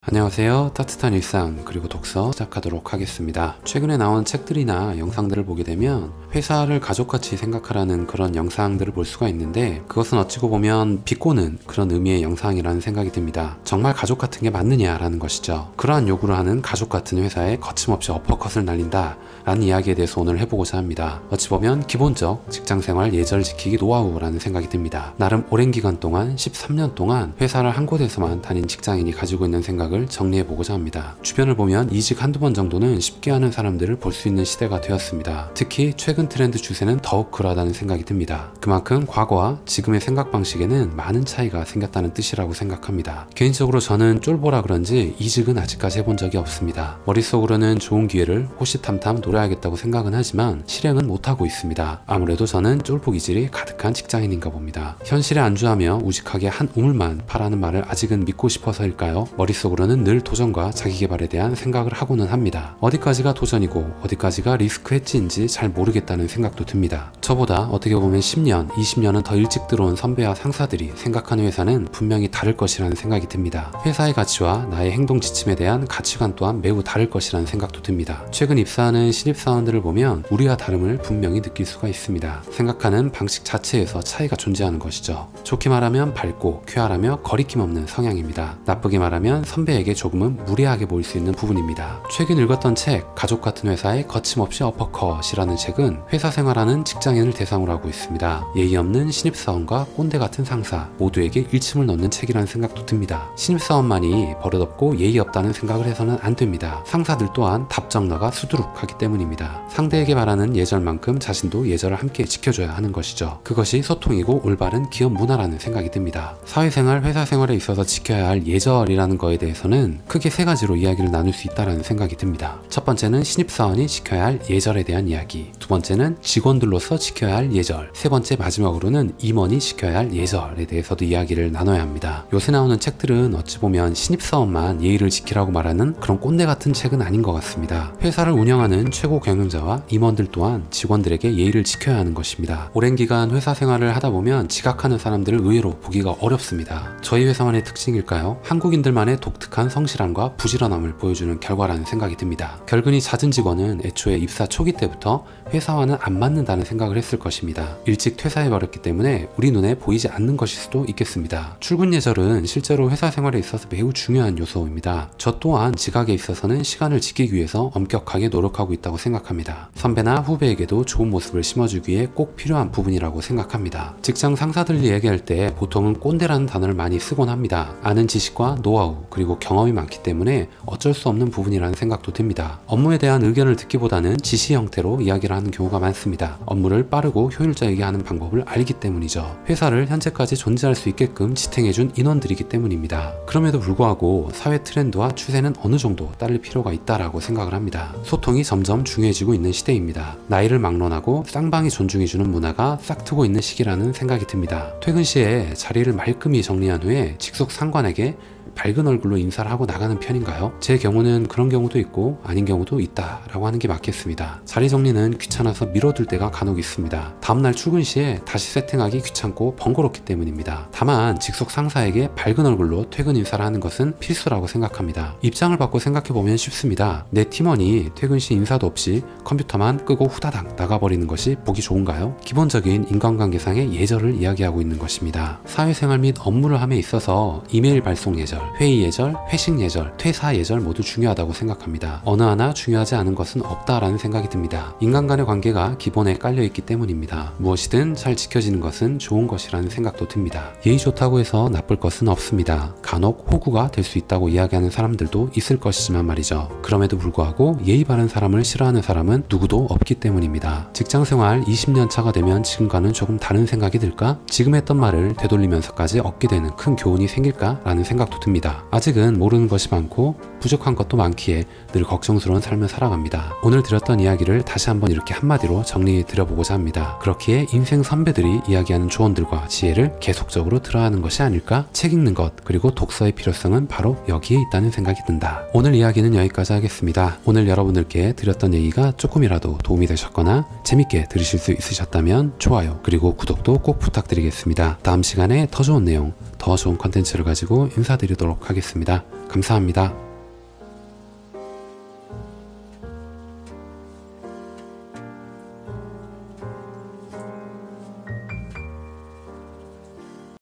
안녕하세요. 따뜻한 일상 그리고 독서 시작하도록 하겠습니다. 최근에 나온 책들이나 영상들을 보게 되면 회사를 가족같이 생각하라는 그런 영상들을 볼 수가 있는데, 그것은 어찌고 보면 비꼬는 그런 의미의 영상이라는 생각이 듭니다. 정말 가족 같은 게 맞느냐라는 것이죠. 그러한 요구를 하는 가족 같은 회사에 거침없이 어퍼컷을 날린다 라는 이야기에 대해서 오늘 해보고자 합니다. 어찌 보면 기본적 직장생활 예절 지키기 노하우라는 생각이 듭니다. 나름 오랜 기간 동안 13년 동안 회사를 한 곳에서만 다닌 직장인이 가지고 있는 생각을 정리해보고자 합니다. 주변을 보면 이직 한두 번 정도는 쉽게 하는 사람들을 볼 수 있는 시대가 되었습니다. 특히 최근 트렌드 추세는 더욱 그러하다는 생각이 듭니다. 그만큼 과거와 지금의 생각 방식에는 많은 차이가 생겼다는 뜻이라고 생각합니다. 개인적으로 저는 쫄보라 그런지 이직은 아직까지 해본 적이 없습니다. 머릿속으로는 좋은 기회를 호시탐탐 노려야겠다고 생각은 하지만 실행은 못하고 있습니다. 아무래도 저는 쫄보 기질이 가득한 직장인인가 봅니다. 현실에 안주하며 우직하게 한 우물만 파라는 말을 아직은 믿고 싶어서일까요? 머릿속으로는 늘 도전과 자기개발에 대한 생각을 하고는 합니다. 어디까지가 도전이고 어디까지가 리스크 해지인지 잘 모르겠다는 생각도 듭니다. 저보다 어떻게 보면 10년, 20년은 더 일찍 들어온 선배와 상사들이 생각하는 회사는 분명히 다를 것이라는 생각이 듭니다. 회사의 가치와 나의 행동 지침에 대한 가치관 또한 매우 다를 것이라는 생각도 듭니다. 최근 입사하는 신입사원들을 보면 우리와 다름을 분명히 느낄 수가 있습니다. 생각하는 방식 자체에서 차이가 존재하는 것이죠. 좋게 말하면 밝고 쾌활하며 거리낌 없는 성향입니다. 나쁘게 말하면 선배에게 조금은 무례하게 보일 수 있는 부분입니다. 최근 읽었던 책 가족 같은 회사의 거침없이 어퍼컷이라는 책은 회사 생활하는 직장인을 대상으로 하고 있습니다. 예의 없는 신입사원과 꼰대 같은 상사 모두에게 일침을 넣는 책이라는 생각도 듭니다. 신입사원만이 버릇없고 예의 없다는 생각을 해서는 안 됩니다. 상사들 또한 답정너가 수두룩하기 때문입니다. 상대에게 바라는 예절만큼 자신도 예절을 함께 지켜줘야 하는 것이죠. 그것이 소통이고 올바른 기업 문화라는 생각이 듭니다. 사회생활, 회사생활에 있어서 지켜야 할 예절이라는 거에 대해서는 크게 세 가지로 이야기를 나눌 수 있다는 생각이 듭니다. 첫 번째는 신입사원이 지켜야 할 예절에 대한 이야기, 두 번째는 직원들로서 지켜야 할 예절, 세 번째 마지막으로는 임원이 지켜야 할 예절에 대해서도 이야기를 나눠야 합니다. 요새 나오는 책들은 어찌 보면 신입사원만 예의를 지키라고 말하는 그런 꼰대 같은 책은 아닌 것 같습니다. 회사를 운영하는 최고 경영자와 임원들 또한 직원들에게 예의를 지켜야 하는 것입니다. 오랜 기간 회사 생활을 하다 보면 지각하는 사람들을 의외로 보기가 어렵습니다. 저희 회사만의 특징일까요? 한국인들만의 독특한 성실함과 부지런함을 보여주는 결과라는 생각이 듭니다. 결근이 잦은 직원은 애초에 입사 초기 때부터 회사와는 안 맞는다는 생각을 했을 것입니다. 일찍 퇴사해버렸기 때문에 우리 눈에 보이지 않는 것일 수도 있겠습니다. 출근 예절은 실제로 회사 생활에 있어서 매우 중요한 요소입니다. 저 또한 지각에 있어서는 시간을 지키기 위해서 엄격하게 노력하고 있다고 생각합니다. 선배나 후배에게도 좋은 모습을 심어주기 위해 꼭 필요한 부분이라고 생각합니다. 직장 상사들 얘기할 때 보통은 꼰대라는 단어를 많이 쓰곤 합니다. 아는 지식과 노하우 그리고 경험이 많기 때문에 어쩔 수 없는 부분이라는 생각도 듭니다. 업무에 대한 의견을 듣기보다는 지시 형태로 이야기를 하는 경우가 많습니다. 업무를 빠르고 효율적이게 하는 방법을 알기 때문이죠. 회사를 현재까지 존재할 수 있게끔 지탱해준 인원들이기 때문입니다. 그럼에도 불구하고 사회 트렌드와 추세는 어느 정도 따를 필요가 있다라고 생각을 합니다. 소통이 점점 중요해지고 있는 시대입니다. 나이를 막론하고 쌍방이 존중해주는 문화가 싹트고 있는 시기라는 생각이 듭니다. 퇴근 시에 자리를 말끔히 정리한 후에 직속 상관에게 밝은 얼굴로 인사를 하고 나가는 편인가요? 제 경우는 그런 경우도 있고 아닌 경우도 있다라고 하는 게 맞겠습니다. 자리 정리는 귀찮아서 미뤄둘 때가 간혹 있습니다. 다음날 출근 시에 다시 세팅하기 귀찮고 번거롭기 때문입니다. 다만 직속 상사에게 밝은 얼굴로 퇴근 인사를 하는 것은 필수라고 생각합니다. 입장을 바꿔 생각해보면 쉽습니다. 내 팀원이 퇴근 시 인사도 없이 컴퓨터만 끄고 후다닥 나가버리는 것이 보기 좋은가요? 기본적인 인간관계상의 예절을 이야기하고 있는 것입니다. 사회생활 및 업무를 함에 있어서 이메일 발송 예절, 회의 예절, 회식 예절, 퇴사 예절 모두 중요하다고 생각합니다. 어느 하나 중요하지 않은 것은 없다라는 생각이 듭니다. 인간 간의 관계가 기본에 깔려있기 때문입니다. 무엇이든 잘 지켜지는 것은 좋은 것이라는 생각도 듭니다. 예의 좋다고 해서 나쁠 것은 없습니다. 간혹 호구가 될 수 있다고 이야기하는 사람들도 있을 것이지만 말이죠. 그럼에도 불구하고 예의 바른 사람을 싫어하는 사람은 누구도 없기 때문입니다. 직장생활 20년 차가 되면 지금과는 조금 다른 생각이 들까? 지금 했던 말을 되돌리면서까지 얻게 되는 큰 교훈이 생길까? 라는 생각도 듭니다. 아직은 모르는 것이 많고 부족한 것도 많기에 늘 걱정스러운 삶을 살아갑니다. 오늘 드렸던 이야기를 다시 한번 이렇게 한마디로 정리해 드려보고자 합니다. 그렇기에 인생 선배들이 이야기하는 조언들과 지혜를 계속적으로 들어야 하는 것이 아닐까? 책 읽는 것 그리고 독서의 필요성은 바로 여기에 있다는 생각이 든다. 오늘 이야기는 여기까지 하겠습니다. 오늘 여러분들께 드렸던 얘기가 조금이라도 도움이 되셨거나 재밌게 들으실 수 있으셨다면 좋아요 그리고 구독도 꼭 부탁드리겠습니다. 다음 시간에 더 좋은 내용 더 좋은 컨텐츠를 가지고 인사드리도록 하겠습니다. 감사합니다.